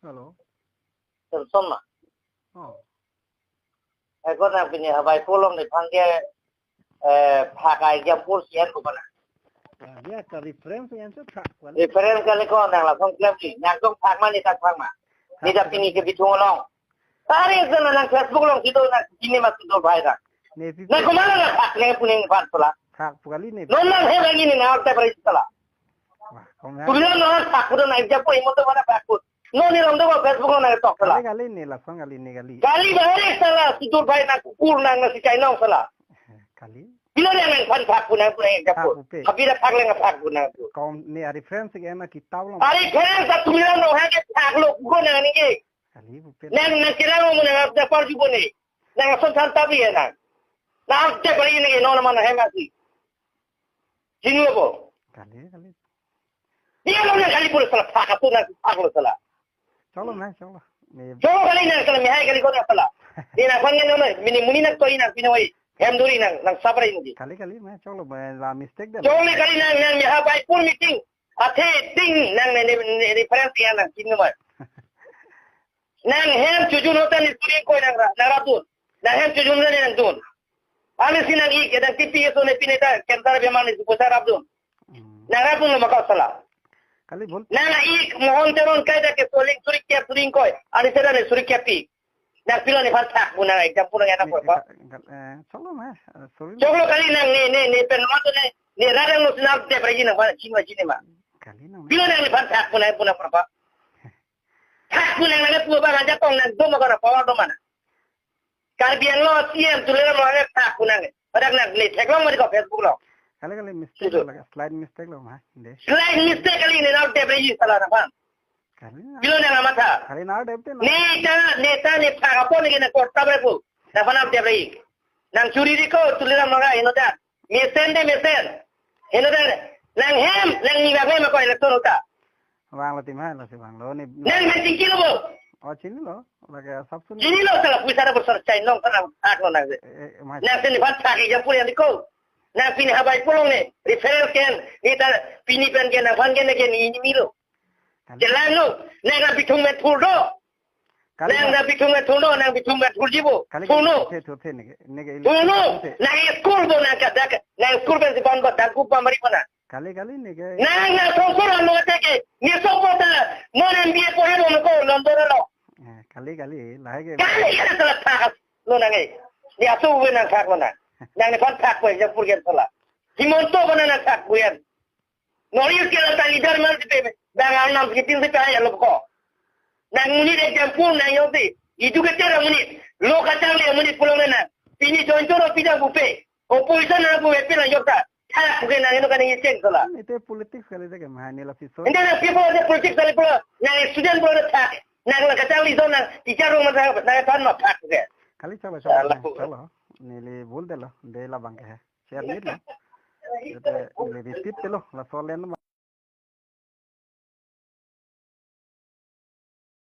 Halo. Tersama. Oh. Ekor nak punya habai pulang di panggil pakai jam pulsian ke mana? Dia ke reference yang tu tak kuat. Reference kali kau nak langsung klaim ni. Nak kau pak mana tak pak mana? Ni dah pini ke bitung long. Tarik sana nak Facebook long itu nak ini masuk tu bahaya. Nak kau mana nak pak ni puning pak pula? Tak kali ni. Nonang he lagi ni nak tak beres pula. Tulisan nak pak pun nak jam pun imut tu mana pak pun. Noni long tu Facebook long nak talk pula. Kali ni langsung kali ni kali. Kali beres salah situ bahaya nak kur nak nasi cai long salah. Kali. Bila dia nak pak pun nak pun jam pun. Habis dah pak lagi pak pun nak. Kau ni reference ke mana kita ulang. Ari kena tak tulisan long he pak lo gua nak ni ke. Kali bupe. Nak kira mo nak dapat juga ni. Nak sontan tapi ya nak. Nak tak beri ni nona mana he masih. Sini apa? Kali. Dia lo nak kali pun salah pak tu nak pak lo salah. Chalo na chalo. Jauh kali nak kalau mihai kali kau nak salah. Dia nak panggil nona. Muni nak kau nak pinawai. Hem duri nak sabar ini. Kali na chalo la mistake dah. Jauh kali nak mihai baik pun meeting. Ate ting nak reference yang nak sini mah. Nang hem jujur hotan ni suri kau nak ratun. Nang hem jujur ni nak tun. Alis ni nak ik, dan tipi itu ni pinita kentar biar mana sebesar abdun. Nang ratun lo makau salah. Kali bol. Nang ik mohon terun kaya dah ke suri kiap suri kau. Alis ada ni suri kiapi. Nang pila ni fantak pun nang jam pun yang apa. Chalo na. Jauh kali nang ni penama tu ni radang lo sinar te pergi nang sini mah. Kali na. Pila nang ni fantak pun apa. Tak pun yang nak buat bagan jatong nak doma kau nak power doma. Karbian lo siam tulen lo nak tak pun nak. Padahal nak beli ceklang mari kau Facebook lo. Kali mistake lo, slide mistake lo mah. Slide mistake kali ni nak debri salah apa? Kali. Bila nak mata. Kali na debte lo. Neta ni apa ni kena kota berapa? Dapat nak debri. Nang curi di kau tulen lo nak ino dah. Mesen. Ino dah. Nang hem nang ni bagai makau elektron uta. Wang lo timah lo si wang lo ni. Nang mesti kilo bo. Oh sini lo, lagi sabtu ni. Sini lo salah puisa ada besar cain long sana ak lo nang. Nang sini fantak yang pun yang dikau. Nang pini habai pulong ni. Referral ken. Ni tar pini pen ken nang fan ken ni milo. Jalan lo. Nang bitung met thuldo. Nang bitung met thuldo. Nang bitung met thuljibo. Thuldo. Thuldo. Nang school bo nang kadak. Nang school pen si pan bo dagu pa mari pana. Kali ni ke. Nang sosor lo teke. Ni sosor ta. Mon MBA po helo ko londoro lo. Kali lahage. Kali salah tak lo nang ni asu we nang tak lo nang. Nang ni pan tak we jam purgen salah. Himonto bana nang tak we. Nori kela ta leader mal dipe. Dangan nam kitin se pa ya lo ko. Nang muni de jam pur nang yo ti. Itu ke cara muni. Lo kacang le muni pulong na. Pini jontoro pida bupe. Opposition na bu epe na yota. Tak bukan nang itu kan yang cek salah. Itu politik sekali deh kan, ni lah fiso. Ini lah people ada politik sekali pula. Nang student pula tak. Nang kacau itu nang teacher rumah saya nang pan mak tak ke. Kali coba. Ni le bol deh lah bang ke. Share ni lah. Jadi ni repeat deh lah soalan